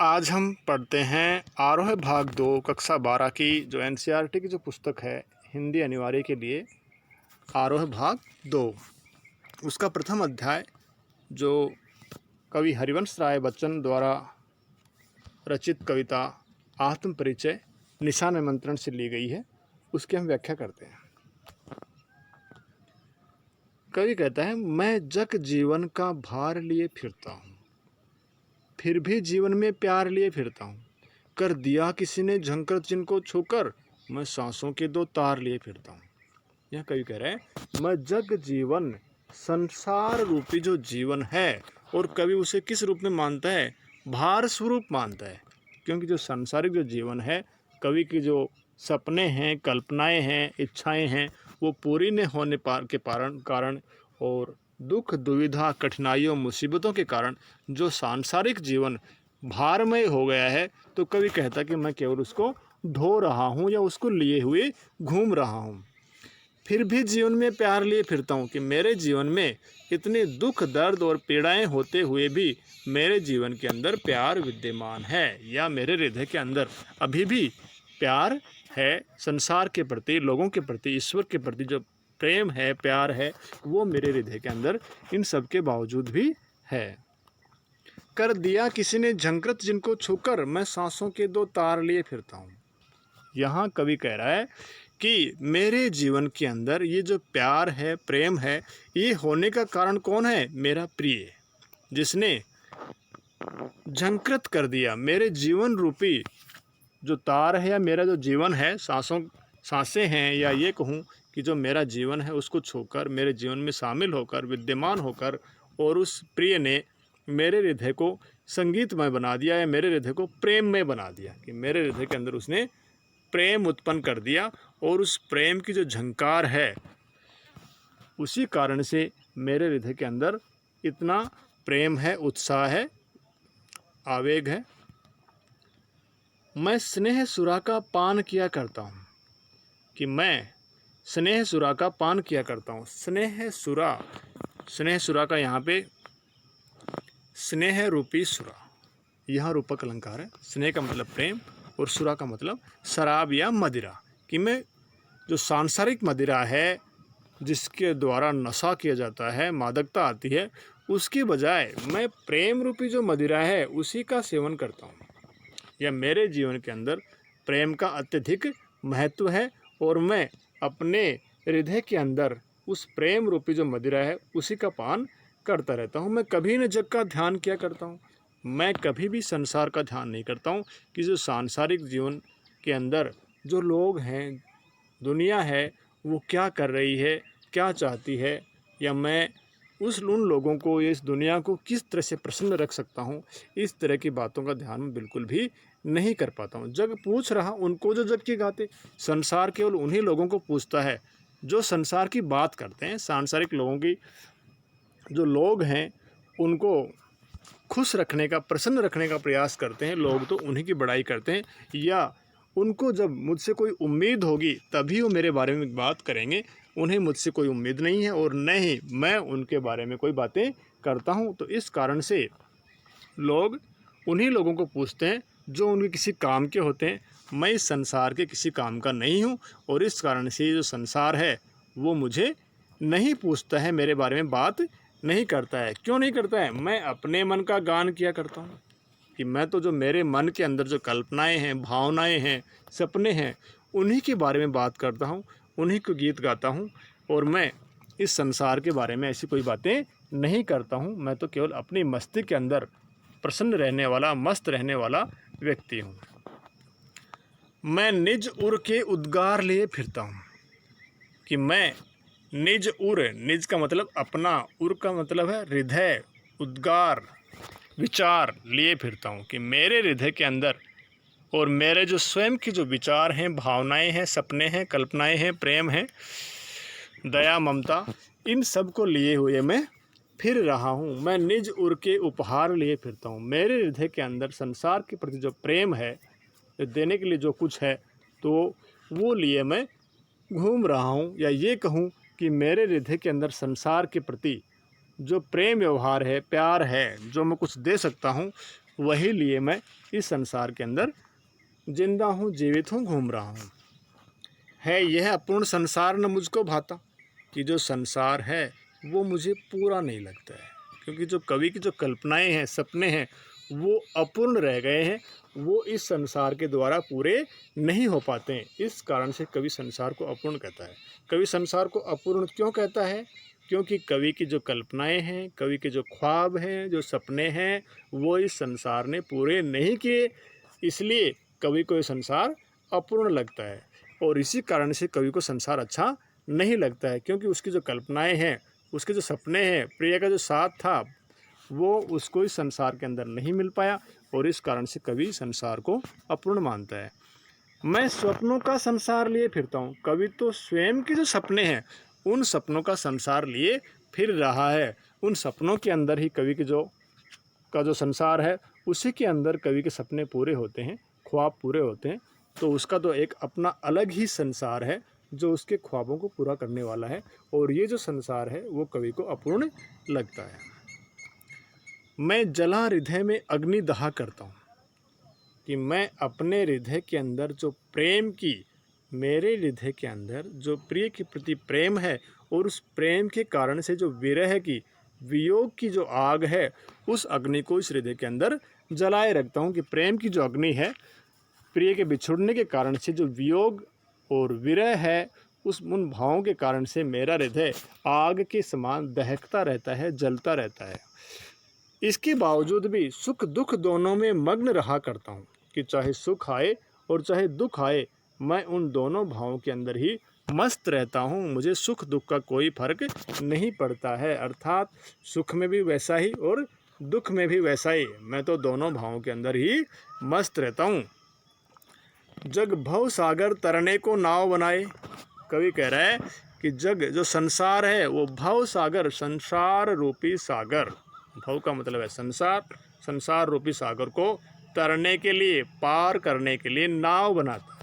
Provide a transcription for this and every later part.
आज हम पढ़ते हैं आरोह भाग 2 कक्षा 12 की जो एनसीईआरटी की जो पुस्तक है हिंदी अनिवार्य के लिए आरोह भाग 2 उसका प्रथम अध्याय जो कवि हरिवंश राय बच्चन द्वारा रचित कविता आत्म परिचय निशा निमंत्रण से ली गई है, उसकी हम व्याख्या करते हैं। कवि कहता है, मैं जग जीवन का भार लिए फिरता हूँ, फिर भी जीवन में प्यार लिए फिरता हूँ। कर दिया किसी ने झंकर जिनको छूकर, मैं सांसों के दो तार लिए फिरता हूँ। यह कवि कह रहे हैं, मैं जग जीवन संसार रूपी जो जीवन है, और कवि उसे किस रूप में मानता है? भार स्वरूप मानता है। क्योंकि जो सांसारिक जो जीवन है, कवि की जो सपने हैं, कल्पनाएं हैं, इच्छाएं हैं, वो पूरी न होने के कारण और दुख दुविधा कठिनाइयों मुसीबतों के कारण जो सांसारिक जीवन भारमय हो गया है, तो कवि कहता कि मैं केवल उसको ढो रहा हूँ या उसको लिए हुए घूम रहा हूँ। फिर भी जीवन में प्यार लिए फिरता हूँ कि मेरे जीवन में इतने दुख दर्द और पीड़ाएं होते हुए भी मेरे जीवन के अंदर प्यार विद्यमान है, या मेरे हृदय के अंदर अभी भी प्यार है। संसार के प्रति, लोगों के प्रति, ईश्वर के प्रति जो प्रेम है, प्यार है, वो मेरे हृदय के अंदर इन सब के बावजूद भी है। कर दिया किसी ने झंकृत जिनको छूकर, मैं सांसों के दो तार लिए फिरता हूँ। यहाँ कवि कह रहा है कि मेरे जीवन के अंदर ये जो प्यार है, प्रेम है, ये होने का कारण कौन है? मेरा प्रिय, जिसने झंकृत कर दिया मेरे जीवन रूपी जो तार है, या मेरा जो जीवन है, सांसें हैं, या ये कहूँ कि जो मेरा जीवन है उसको छूकर मेरे जीवन में शामिल होकर, विद्यमान होकर, और उस प्रिय ने मेरे हृदय को संगीतमय बना दिया, या मेरे हृदय को प्रेममय बना दिया, कि मेरे हृदय के अंदर उसने प्रेम उत्पन्न कर दिया। और उस प्रेम की जो झंकार है, उसी कारण से मेरे हृदय के अंदर इतना प्रेम है, उत्साह है, आवेग है। मैं स्नेह सुरा का पान किया करता हूँ, कि मैं स्नेह सुरा का पान किया करता हूँ। स्नेह सुरा का यहाँ पे स्नेह रूपी सुरा, यहाँ रूपक अलंकार है। स्नेह का मतलब प्रेम, और सुरा का मतलब शराब या मदिरा, कि मैं जो सांसारिक मदिरा है जिसके द्वारा नशा किया जाता है, मादकता आती है, उसकी बजाय मैं प्रेम रूपी जो मदिरा है उसी का सेवन करता हूँ। या मेरे जीवन के अंदर प्रेम का अत्यधिक महत्व है, और मैं अपने हृदय के अंदर उस प्रेम रूपी जो मदिरा है उसी का पान करता रहता हूँ। मैं कभी न जग का ध्यान किया करता हूँ, मैं कभी भी संसार का ध्यान नहीं करता हूँ कि जो सांसारिक जीवन के अंदर जो लोग हैं, दुनिया है, वो क्या कर रही है, क्या चाहती है, या मैं उन लोगों को, इस दुनिया को किस तरह से प्रसन्न रख सकता हूँ, इस तरह की बातों का ध्यान मैं बिल्कुल भी नहीं कर पाता हूँ। जग पूछ रहा उनको जो जग की गाते, संसार केवल उन्हीं लोगों को पूछता है जो संसार की बात करते हैं। सांसारिक लोगों की जो लोग हैं उनको खुश रखने का, प्रसन्न रखने का प्रयास करते हैं लोग, तो उन्हीं की बड़ाई करते हैं, या उनको जब मुझसे कोई उम्मीद होगी तभी वो मेरे बारे में बात करेंगे। उन्हें मुझसे कोई उम्मीद नहीं है, और न ही मैं उनके बारे में कोई बातें करता हूँ। तो इस कारण से लोग उन्हीं लोगों को पूछते हैं जो उनके किसी काम के होते हैं। मैं इस संसार के किसी काम का नहीं हूँ, और इस कारण से जो संसार है वो मुझे नहीं पूछता है, मेरे बारे में बात नहीं करता है। क्यों नहीं करता है? मैं अपने मन का गान किया करता हूँ, कि मैं तो जो मेरे मन के अंदर जो कल्पनाएं हैं, भावनाएं हैं, सपने हैं, उन्हीं के बारे में बात करता हूँ, उन्हीं को गीत गाता हूँ, और मैं इस संसार के बारे में ऐसी कोई बातें नहीं करता हूँ। मैं तो केवल अपनी मस्ती के अंदर प्रसन्न रहने वाला, मस्त रहने वाला व्यक्ति हूँ। मैं निज उर के उद्गार लिए फिरता हूँ, कि मैं निज उर, निज का मतलब अपना, उर का मतलब है हृदय, उद्गार विचार लिए फिरता हूँ, कि मेरे हृदय के अंदर और मेरे जो स्वयं की जो विचार हैं, भावनाएं हैं, सपने हैं, कल्पनाएं हैं, प्रेम है, दया, ममता, इन सब को लिए हुए मैं फिर रहा हूँ। मैं निज उर के उपहार लिए फिरता हूँ। मेरे हृदय के अंदर संसार के प्रति जो प्रेम है, जो देने के लिए जो कुछ है, तो वो लिए मैं घूम रहा हूँ। या ये कहूँ कि मेरे हृदय के अंदर संसार के प्रति जो प्रेम व्यवहार है, प्यार है, जो मैं कुछ दे सकता हूँ, वही लिए मैं इस संसार के अंदर जिंदा हूँ, जीवित हूँ, घूम रहा हूँ। है यह अपूर्ण संसार न मुझको भाता, कि जो संसार है वो मुझे पूरा नहीं लगता है, क्योंकि जो कवि की जो कल्पनाएं हैं, सपने हैं, वो अपूर्ण रह गए हैं, वो इस संसार के द्वारा पूरे नहीं हो पाते हैं। इस कारण से कवि संसार को अपूर्ण कहता है। कवि संसार को अपूर्ण क्यों कहता है? क्योंकि कवि की जो कल्पनाएं हैं, कवि के जो ख्वाब हैं, जो सपने हैं, वो इस संसार ने पूरे नहीं किए, इसलिए कवि को ये संसार अपूर्ण लगता है। और इसी कारण से कवि को संसार अच्छा नहीं लगता है, क्योंकि उसकी जो कल्पनाएं हैं, उसके जो सपने हैं, प्रिय का जो साथ था, वो उसको इस संसार के अंदर नहीं मिल पाया, और इस कारण से कवि संसार को अपूर्ण मानता है। मैं स्वप्नों का संसार लिए फिरता हूँ। कवि तो स्वयं के जो सपने हैं, उन सपनों का संसार लिए फिर रहा है। उन सपनों के अंदर ही कवि के जो संसार है, उसी के अंदर कवि के सपने पूरे होते हैं, ख्वाब पूरे होते हैं। तो उसका तो एक अपना अलग ही संसार है जो उसके ख्वाबों को पूरा करने वाला है, और ये जो संसार है वो कवि को अपूर्ण लगता है। मैं जला हृदय में अग्नि दहा करता हूँ, कि मैं अपने हृदय के अंदर जो प्रेम की, मेरे हृदय के अंदर जो प्रिय के प्रति प्रेम है, और उस प्रेम के कारण से जो विरह की, वियोग की जो आग है, उस अग्नि को इस हृदय के अंदर जलाए रखता हूँ। कि प्रेम की जो अग्नि है, प्रिय के बिछुड़ने के कारण से जो वियोग और विरह है, उन भावों के कारण से मेरा हृदय आग के समान दहकता रहता है, जलता रहता है। इसके बावजूद भी सुख दुख दोनों में मग्न रहा करता हूँ, कि चाहे सुख आए और चाहे दुख आए, मैं उन दोनों भावों के अंदर ही मस्त रहता हूँ। मुझे सुख दुख का कोई फर्क नहीं पड़ता है। अर्थात सुख में भी वैसा ही और दुख में भी वैसा ही, मैं तो दोनों भावों के अंदर ही मस्त रहता हूँ। जग भव सागर तरने को नाव बनाए। कवि कह रहा है कि जग जो संसार है, वो भव सागर, संसार रूपी सागर, भव का मतलब है संसार, संसार रूपी सागर को तरने के लिए, पार करने के लिए नाव बनाता है।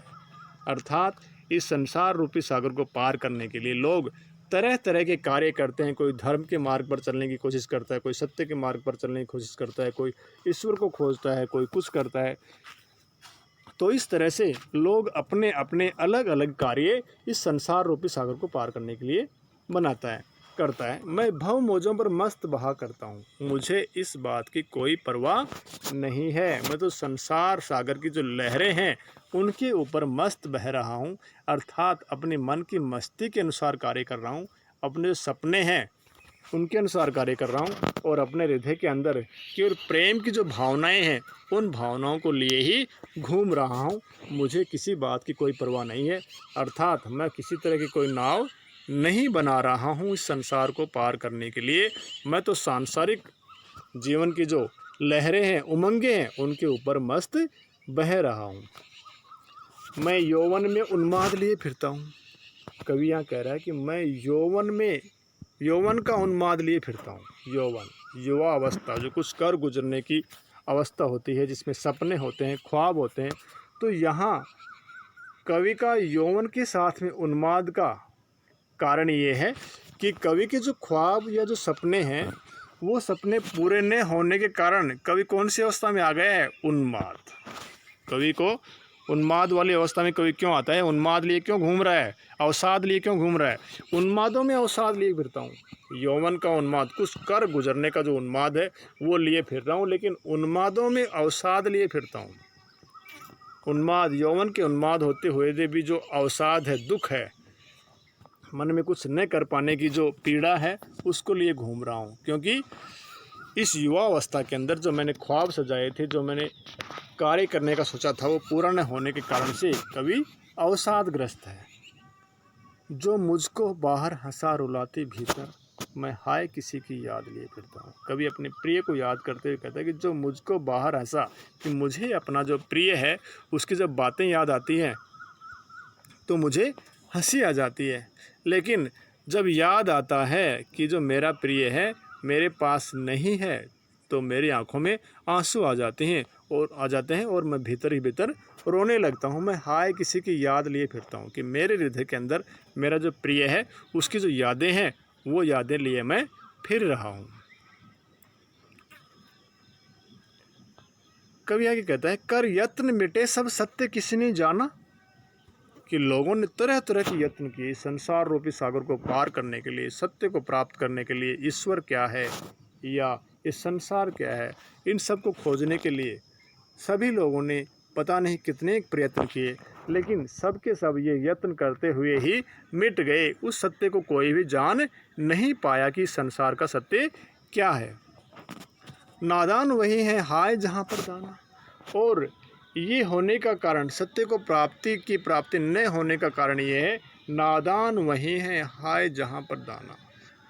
अर्थात इस संसार रूपी सागर को पार करने के लिए लोग तरह तरह के कार्य करते हैं। कोई धर्म के मार्ग पर चलने की कोशिश करता है, कोई सत्य के मार्ग पर चलने की कोशिश करता है, कोई ईश्वर को खोजता है, कोई कुछ करता है। तो इस तरह से लोग अपने अपने अलग अलग कार्य इस संसार रूपी सागर को पार करने के लिए करता है। मैं भव मौजों पर मस्त बहा करता हूँ, मुझे इस बात की कोई परवाह नहीं है। मैं तो संसार सागर की जो लहरें हैं, उनके ऊपर मस्त बह रहा हूँ। अर्थात अपने मन की मस्ती के अनुसार कार्य कर रहा हूँ, अपने जो सपने हैं उनके अनुसार कार्य कर रहा हूँ, और अपने हृदय के अंदर केवल प्रेम की जो भावनाएं हैं, उन भावनाओं को लिए ही घूम रहा हूँ। मुझे किसी बात की कोई परवाह नहीं है। अर्थात मैं किसी तरह की कोई नाव नहीं बना रहा हूँ इस संसार को पार करने के लिए। मैं तो सांसारिक जीवन की जो लहरें हैं, उमंगे हैं, उनके ऊपर मस्त बह रहा हूँ। मैं यौवन में उन्माद लिए फिरता हूँ। कवि यहाँ कह रहा है कि मैं यौवन का उन्माद लिए फिरता हूँ। यौवन, युवा अवस्था, जो कुछ कर गुजरने की अवस्था होती है, जिसमें सपने होते हैं, ख्वाब होते हैं। तो यहाँ कवि का यौवन के साथ में उन्माद का कारण ये है कि कवि के जो ख्वाब या जो सपने हैं, वो सपने पूरे न होने के कारण कवि कौन सी अवस्था में आ गया है? उन्माद। कवि को उन्माद वाली अवस्था में कवि क्यों आता है? उन्माद लिए क्यों घूम रहा है? अवसाद लिए क्यों घूम रहा है? उन्मादों में अवसाद लिए फिरता हूँ। यौवन का उन्माद, कुछ कर गुजरने का जो उन्माद है, वो लिए फिर रहा हूँ, लेकिन उन्मादों में अवसाद लिए फिरता हूँ। उन्माद, यौवन के उन्माद होते हुए भी जो अवसाद है, दुख है, मन में कुछ न कर पाने की जो पीड़ा है, उसको लिए घूम रहा हूँ। क्योंकि इस युवा अवस्था के अंदर जो मैंने ख्वाब सजाए थे, जो मैंने कार्य करने का सोचा था, वो पूरा न होने के कारण से कवि अवसादग्रस्त है। जो मुझको बाहर हंसा रुलाते भीतर, मैं हाय किसी की याद लिए फिरता हूँ। कवि अपने प्रिय को याद करते हुए कहता है कि जो मुझको बाहर हंसा, कि मुझे अपना जो प्रिय है उसकी जब बातें याद आती हैं तो मुझे हंसी आ जाती है। लेकिन जब याद आता है कि जो मेरा प्रिय है मेरे पास नहीं है, तो मेरी आंखों में आंसू आ जाते हैं और मैं भीतर ही भीतर रोने लगता हूँ। मैं हाय किसी की याद लिए फिरता हूँ, कि मेरे हृदय के अंदर मेरा जो प्रिय है उसकी जो यादें हैं, वो यादें लिए मैं फिर रहा हूँ। कवि आगे कहता है, कर यत्न मिटे सब सत्य किसी ने जाना। कि लोगों ने तरह तरह के यत्न किए संसार रूपी सागर को पार करने के लिए, सत्य को प्राप्त करने के लिए, ईश्वर क्या है या ये संसार क्या है, इन सब को खोजने के लिए सभी लोगों ने पता नहीं कितने प्रयत्न किए, लेकिन सब के सब ये यत्न करते हुए ही मिट गए। उस सत्य को कोई भी जान नहीं पाया कि संसार का सत्य क्या है। नादान वही है हाय जहाँ पर दाना। और ये होने का कारण, सत्य को प्राप्ति न होने का कारण ये है, नादान वही है हाय जहाँ पर दाना।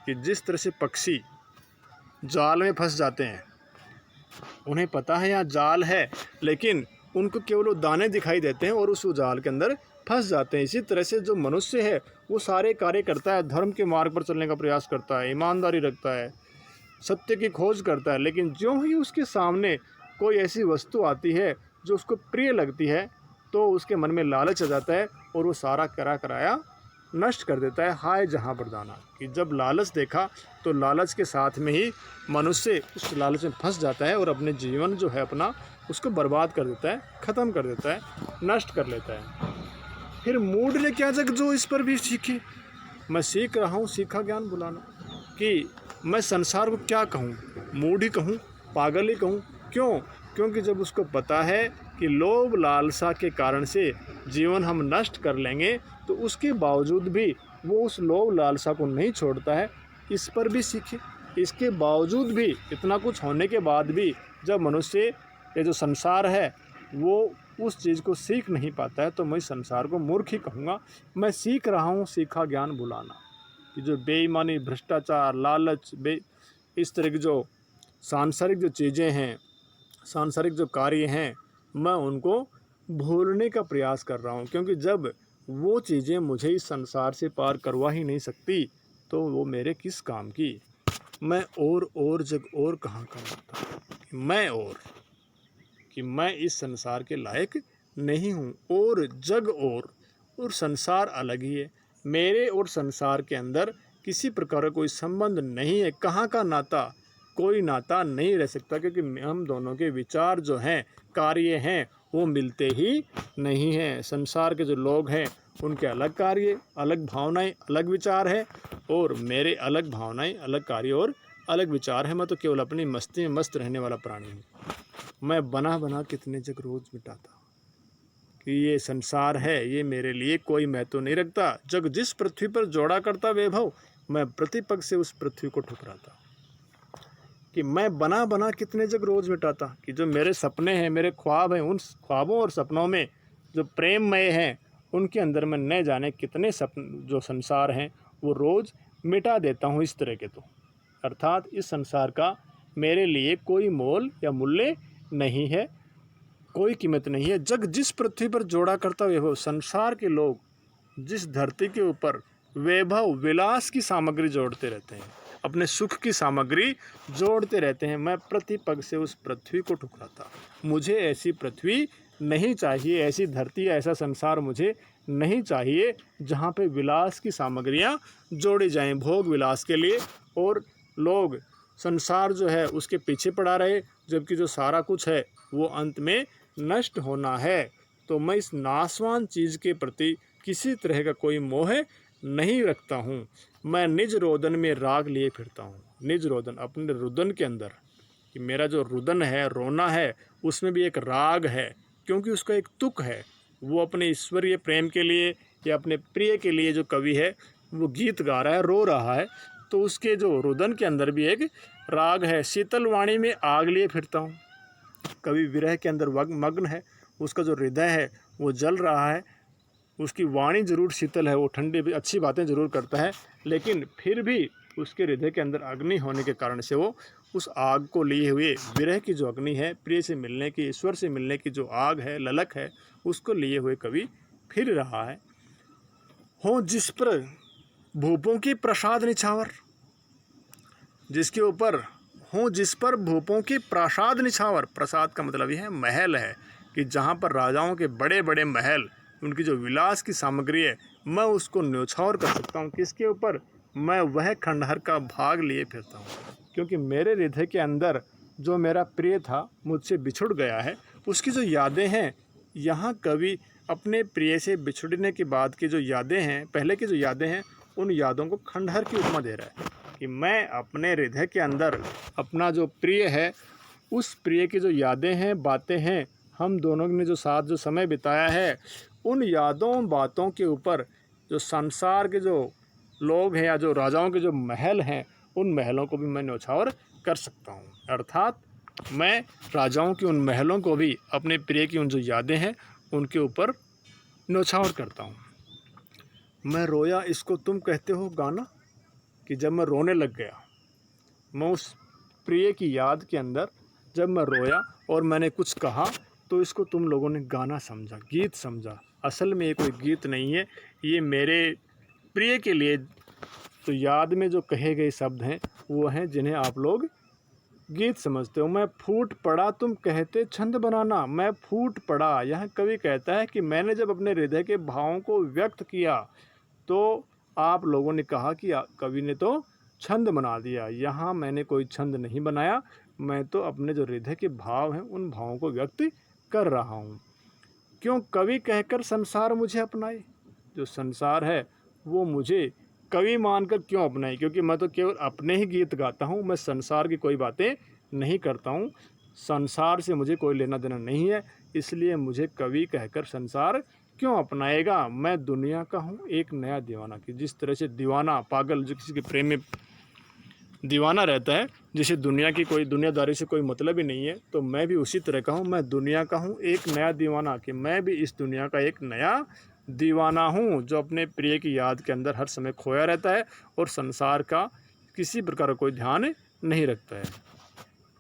कि जिस तरह से पक्षी जाल में फंस जाते हैं, उन्हें पता है यहाँ जाल है, लेकिन उनको केवल वो दाने दिखाई देते हैं और उस जाल के अंदर फंस जाते हैं। इसी तरह से जो मनुष्य है वो सारे कार्य करता है, धर्म के मार्ग पर चलने का प्रयास करता है, ईमानदारी रखता है, सत्य की खोज करता है, लेकिन ज्यों ही उसके सामने कोई ऐसी वस्तु आती है जो उसको प्रिय लगती है, तो उसके मन में लालच आ जाता है और वो सारा कराया नष्ट कर देता है। हाय जहाँ पर दाना। कि जब लालच देखा तो लालच के साथ में ही मनुष्य उस लालच में फंस जाता है और अपने जीवन जो है अपना उसको बर्बाद कर देता है, ख़त्म कर देता है, नष्ट कर लेता है। फिर मूढ़ ने क्या जग जो इस पर भी सीखे। मैं सीख रहा हूँ सीखा ज्ञान बुलाना। कि मैं संसार को क्या कहूँ, मूढ़ ही कहूँ, पागल ही कहूँ। क्यों? क्योंकि जब उसको पता है कि लोभ लालसा के कारण से जीवन हम नष्ट कर लेंगे, तो उसके बावजूद भी वो उस लोभ लालसा को नहीं छोड़ता है। इस पर भी सीखे। इसके बावजूद भी, इतना कुछ होने के बाद भी, जब मनुष्य ये जो संसार है वो उस चीज़ को सीख नहीं पाता है, तो मैं संसार को मूर्ख ही कहूँगा। मैं सीख रहा हूँ सीखा ज्ञान भुलाना। कि जो बेईमानी, भ्रष्टाचार, लालच, इस तरह की जो सांसारिक जो चीज़ें हैं, सांसारिक जो कार्य हैं, मैं उनको भूलने का प्रयास कर रहा हूँ। क्योंकि जब वो चीज़ें मुझे इस संसार से पार करवा ही नहीं सकती, तो वो मेरे किस काम की। मैं और जग और कहाँ का होता, मैं और, कि मैं इस संसार के लायक नहीं हूँ। और जग और संसार अलग ही है। मेरे और संसार के अंदर किसी प्रकार का कोई संबंध नहीं है। कहाँ का नाता, कोई नाता नहीं रह सकता, क्योंकि हम दोनों के विचार जो हैं, कार्य हैं, वो मिलते ही नहीं हैं। संसार के जो लोग हैं उनके अलग कार्य, अलग भावनाएं, अलग विचार है, और मेरे अलग भावनाएं, अलग कार्य और अलग विचार है। मैं तो केवल अपनी मस्ती में मस्त रहने वाला प्राणी हूँ। मैं बना कितने जग रोज मिटाता। कि ये संसार है, ये मेरे लिए कोई महत्व नहीं रखता। जग जिस पृथ्वी पर जोड़ा करता वैभव, मैं प्रतिपक्ष से उस पृथ्वी को ठुकराता। कि मैं बना कितने जग रोज मिटाता। कि जो मेरे सपने हैं, मेरे ख्वाब हैं, उन ख्वाबों और सपनों में जो प्रेममय हैं, उनके अंदर मैं न जाने कितने सपन जो संसार हैं वो रोज़ मिटा देता हूँ इस तरह के। तो अर्थात इस संसार का मेरे लिए कोई मोल या मूल्य नहीं है, कोई कीमत नहीं है। जग जिस पृथ्वी पर जोड़ा करता वैभव, संसार के लोग जिस धरती के ऊपर वैभव विलास की सामग्री जोड़ते रहते हैं, अपने सुख की सामग्री जोड़ते रहते हैं, मैं प्रतिपग से उस पृथ्वी को ठुकराता। मुझे ऐसी पृथ्वी नहीं चाहिए, ऐसी धरती, ऐसा संसार मुझे नहीं चाहिए जहाँ पे विलास की सामग्रियाँ जोड़ी जाएं भोग विलास के लिए, और लोग संसार जो है उसके पीछे पड़ा रहे, जबकि जो सारा कुछ है वो अंत में नष्ट होना है। तो मैं इस नाशवान चीज़ के प्रति किसी तरह का कोई मोह नहीं रखता हूँ। मैं निज रोदन में राग लिए फिरता हूँ। निज रोदन, अपने रुदन के अंदर, कि मेरा जो रुदन है, रोना है, उसमें भी एक राग है, क्योंकि उसका एक तुक है। वो अपने ईश्वरीय प्रेम के लिए या अपने प्रिय के लिए जो कवि है वो गीत गा रहा है, रो रहा है, तो उसके जो रुदन के अंदर भी एक राग है। शीतल वाणी में आग लिए फिरता हूँ। कवि विरह के अंदर मग्न है, उसका जो हृदय है वो जल रहा है, उसकी वाणी जरूर शीतल है, वो ठंडी भी अच्छी बातें जरूर करता है, लेकिन फिर भी उसके हृदय के अंदर अग्नि होने के कारण से वो उस आग को लिए हुए, विरह की जो अग्नि है, प्रिय से मिलने की, ईश्वर से मिलने की जो आग है, ललक है, उसको लिए हुए कवि फिर रहा है। हो जिस पर भूपों की प्रसाद निछावर, जिसके ऊपर हो जिस पर भूपों की प्रासाद निछावर, प्रसाद का मतलब यह है महल है, कि जहाँ पर राजाओं के बड़े बड़े महल, उनकी जो विलास की सामग्री है, मैं उसको न्योछावर कर सकता हूँ। किसके ऊपर? मैं वह खंडहर का भाग लिए फिरता हूँ, क्योंकि मेरे हृदय के अंदर जो मेरा प्रिय था मुझसे बिछुड़ गया है, उसकी जो यादें हैं, यहाँ कवि अपने प्रिय से बिछड़ने के बाद की जो यादें हैं, पहले की जो यादें हैं, उन यादों को खंडहर की उपमा दे रहा है कि मैं अपने हृदय के अंदर अपना जो प्रिय है, उस प्रिय की जो यादें हैं, बातें हैं, हम दोनों ने जो साथ जो समय बिताया है, उन यादों बातों के ऊपर जो संसार के जो लोग हैं या जो राजाओं के जो महल हैं, उन महलों को भी मैं न्यौछावर कर सकता हूँ। अर्थात मैं राजाओं की उन महलों को भी अपने प्रिय की उन जो यादें हैं उनके ऊपर न्यौछावर करता हूँ। मैं रोया इसको तुम कहते हो गाना, कि जब मैं रोने लग गया, मैं उस प्रिय की याद के अंदर जब मैं रोया और मैंने कुछ कहा तो इसको तुम लोगों ने गाना समझा, गीत समझा। असल में ये कोई गीत नहीं है, ये मेरे प्रिय के लिए तो याद में जो कहे गए शब्द हैं वो हैं जिन्हें आप लोग गीत समझते हो। मैं फूट पड़ा तुम कहते छंद बनाना, मैं फूट पड़ा। यह कवि कहता है कि मैंने जब अपने हृदय के भावों को व्यक्त किया तो आप लोगों ने कहा कि कवि ने तो छंद बना दिया। यहाँ मैंने कोई छंद नहीं बनाया, मैं तो अपने जो हृदय के भाव हैं उन भावों को व्यक्त कर रहा हूँ। क्यों कवि कहकर संसार मुझे अपनाए, जो संसार है वो मुझे कवि मानकर क्यों अपनाए, क्योंकि मैं तो केवल अपने ही गीत गाता हूँ, मैं संसार की कोई बातें नहीं करता हूँ, संसार से मुझे कोई लेना देना नहीं है, इसलिए मुझे कवि कहकर संसार क्यों अपनाएगा। मैं दुनिया का हूँ एक नया दीवाना, कि जिस तरह से दीवाना पागल जो किसी के प्रेम में दीवाना रहता है, जिसे दुनिया की कोई दुनियादारी से कोई मतलब ही नहीं है, तो मैं भी उसी तरह का हूँ। मैं दुनिया का हूँ एक नया दीवाना, कि मैं भी इस दुनिया का एक नया दीवाना हूँ जो अपने प्रिय की याद के अंदर हर समय खोया रहता है और संसार का किसी प्रकार का कोई ध्यान नहीं रखता है।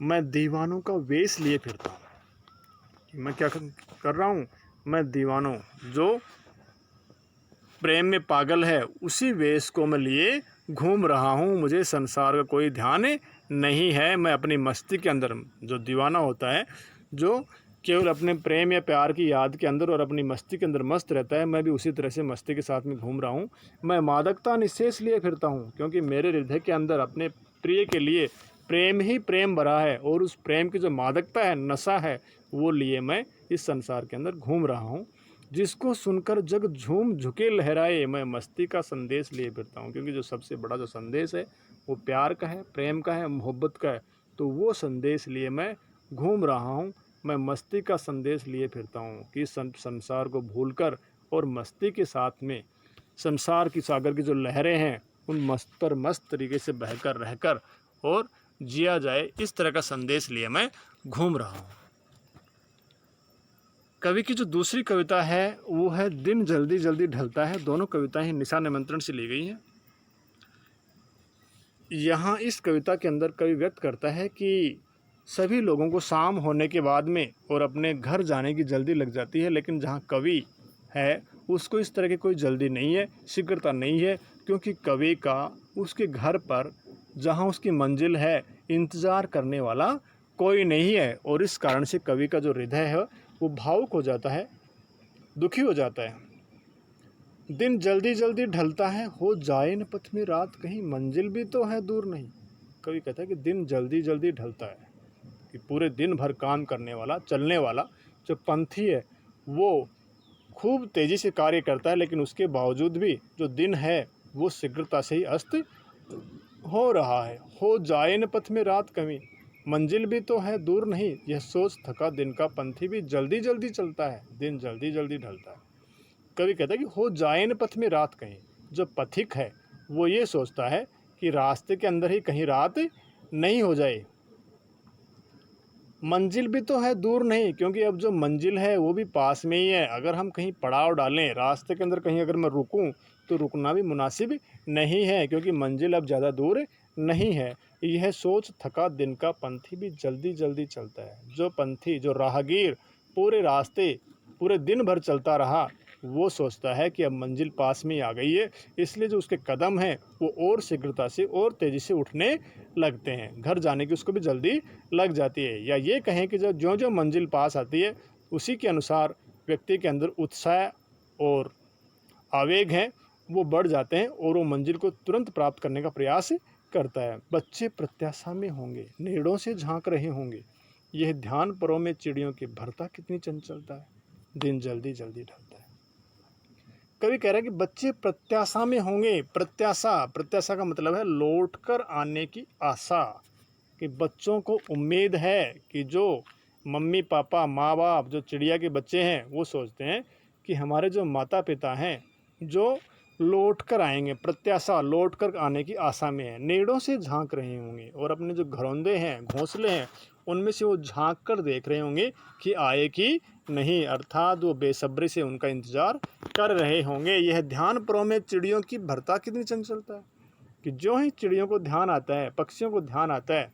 मैं दीवानों का वेश लिए फिरता हूँ। मैं क्या कर रहा हूँ, मैं दीवानों जो प्रेम में पागल है उसी वेश को मैं लिए घूम रहा हूँ, मुझे संसार का कोई ध्यान नहीं है। मैं अपनी मस्ती के अंदर, जो दीवाना होता है जो केवल अपने प्रेम या प्यार की याद के अंदर और अपनी मस्ती के अंदर मस्त रहता है, मैं भी उसी तरह से मस्ती के साथ में घूम रहा हूँ। मैं मादकता निःशेष लिए फिरता हूँ, क्योंकि मेरे हृदय के अंदर अपने प्रिय के लिए प्रेम ही प्रेम भरा है और उस प्रेम की जो मादकता है, नशा है, वो लिए मैं इस संसार के अंदर घूम रहा हूँ। जिसको सुनकर जग झूम झुके लहराए, मैं मस्ती का संदेश लिए फिरता हूँ, क्योंकि जो सबसे बड़ा जो संदेश है वो प्यार का है, प्रेम का है, मोहब्बत का है, तो वो संदेश लिए मैं घूम रहा हूँ। मैं मस्ती का संदेश लिए फिरता हूँ कि संसार को भूलकर और मस्ती के साथ में संसार की सागर की जो लहरें हैं उन मस्त पर मस्त तरीके से बहकर रहकर और जिया जाए, इस तरह का संदेश लिए मैं घूम रहा हूँ। कवि की जो दूसरी कविता है वो है दिन जल्दी जल्दी ढलता है। दोनों कविताएं ही निशा निमंत्रण से ली गई हैं। यहाँ इस कविता के अंदर कवि व्यक्त करता है कि सभी लोगों को शाम होने के बाद में और अपने घर जाने की जल्दी लग जाती है, लेकिन जहाँ कवि है उसको इस तरह की कोई जल्दी नहीं है, शीघ्रता नहीं है, क्योंकि कवि का उसके घर पर जहाँ उसकी मंजिल है इंतज़ार करने वाला कोई नहीं है, और इस कारण से कवि का जो हृदय है वो भावुक हो जाता है, दुखी हो जाता है। दिन जल्दी जल्दी ढलता है, हो जाए न पथ में रात कहीं, मंजिल भी तो है दूर नहीं। कवि कहता है कि दिन जल्दी जल्दी ढलता है, कि पूरे दिन भर काम करने वाला, चलने वाला जो पंथी है वो खूब तेज़ी से कार्य करता है, लेकिन उसके बावजूद भी जो दिन है वो शीघ्रता से ही अस्त हो रहा है। हो जाए न पथ में रात कहीं, मंजिल भी तो है दूर नहीं, यह सोच थका दिन का पंथी भी जल्दी जल्दी चलता है, दिन जल्दी जल्दी ढलता है। कवि कहता है कि हो जाए न पथ में रात कहीं, जो पथिक है वो ये सोचता है कि रास्ते के अंदर ही कहीं रात नहीं हो जाए। मंजिल भी तो है दूर नहीं, क्योंकि अब जो मंजिल है वो भी पास में ही है। अगर हम कहीं पड़ाव डालें रास्ते के अंदर, कहीं अगर मैं रुकूं तो रुकना भी मुनासिब नहीं है, क्योंकि मंजिल अब ज़्यादा दूर नहीं है। यह सोच थका दिन का पंथी भी जल्दी जल्दी चलता है। जो पंथी, जो राहगीर पूरे रास्ते पूरे दिन भर चलता रहा, वो सोचता है कि अब मंजिल पास में ही आ गई है, इसलिए जो उसके कदम हैं वो और शीघ्रता से और तेज़ी से उठने लगते हैं। घर जाने की उसको भी जल्दी लग जाती है, या ये कहें कि जो जो जो मंजिल पास आती है उसी के अनुसार व्यक्ति के अंदर उत्साह और आवेग हैं वो बढ़ जाते हैं और वो मंजिल को तुरंत प्राप्त करने का प्रयास करता है। बच्चे प्रत्याशा में होंगे, नेड़ों से झांक रहे होंगे, यह ध्यान परों में चिड़ियों की भरता कितनी चंचलता है, दिन जल्दी जल्दी ढलता है। कवि कह रहा है कि बच्चे प्रत्याशा में होंगे। प्रत्याशा का मतलब है लौट कर आने की आशा, कि बच्चों को उम्मीद है कि जो मम्मी पापा माँ बाप जो चिड़िया के बच्चे हैं वो सोचते हैं कि हमारे जो माता पिता हैं जो लौट कर आएंगे, प्रत्याशा लौट कर आने की आशा में है। नेड़ों से झांक रहे होंगे और अपने जो घरौंदे हैं घोंसले हैं उनमें से वो झांक कर देख रहे होंगे कि आए कि नहीं, अर्थात वो बेसब्री से उनका इंतजार कर रहे होंगे। यह ध्यान परों में चिड़ियों की भरता कितनी चंचलता है, कि जो ही चिड़ियों को ध्यान आता है, पक्षियों को ध्यान आता है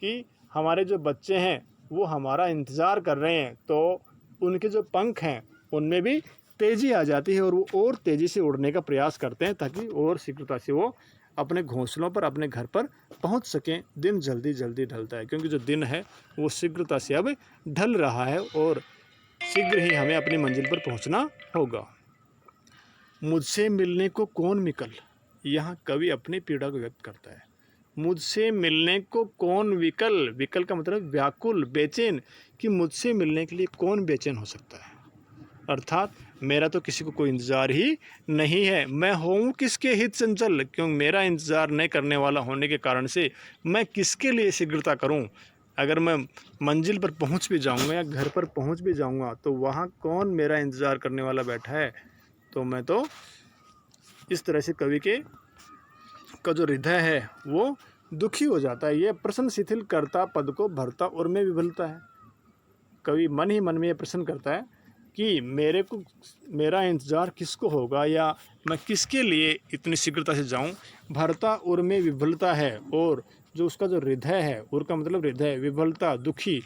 कि हमारे जो बच्चे हैं वो हमारा इंतज़ार कर रहे हैं, तो उनके जो पंख हैं उनमें भी तेज़ी आ जाती है और वो और तेज़ी से उड़ने का प्रयास करते हैं ताकि और शीघ्रता से वो अपने घोंसलों पर, अपने घर पर पहुंच सकें। दिन जल्दी जल्दी ढलता है क्योंकि जो दिन है वो शीघ्रता से अब ढल रहा है और शीघ्र ही हमें अपनी मंजिल पर पहुंचना होगा। मुझसे मिलने को कौन विकल, यहाँ कवि अपनी पीड़ा को व्यक्त करता है। मुझसे मिलने को कौन विकल, विकल का मतलब व्याकुल, बेचैन, कि मुझसे मिलने के लिए कौन बेचैन हो सकता है। अर्थात मेरा तो किसी को कोई इंतज़ार ही नहीं है, मैं हूँ किसके हित चंचल, क्योंकि मेरा इंतज़ार नहीं करने वाला होने के कारण से मैं किसके लिए शीघ्रता करूँ। अगर मैं मंजिल पर पहुँच भी जाऊँगा या घर पर पहुँच भी जाऊँगा तो वहाँ कौन मेरा इंतज़ार करने वाला बैठा है। तो मैं तो इस तरह से कवि के का जो हृदय है वो दुखी हो जाता है। ये प्रश्न शिथिल करता पद को भरता और में विफलता है। कवि मन ही मन में ये प्रश्न करता है कि मेरा इंतज़ार किसको होगा या मैं किसके लिए इतनी शीघ्रता से जाऊं। भरता और में विफलता है, और जो उसका जो हृदय है, और का मतलब हृदय, विफलता, दुखी,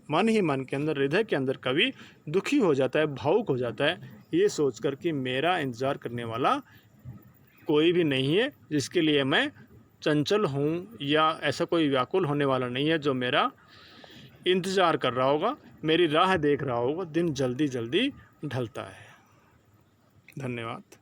मन ही मन के अंदर, हृदय के अंदर कवि दुखी हो जाता है, भावुक हो जाता है, ये सोचकर कि मेरा इंतज़ार करने वाला कोई भी नहीं है जिसके लिए मैं चंचल हूँ, या ऐसा कोई व्याकुल होने वाला नहीं है जो मेरा इंतज़ार कर रहा होगा, मेरी राह देख रहा होगा। दिन जल्दी जल्दी ढलता है। धन्यवाद।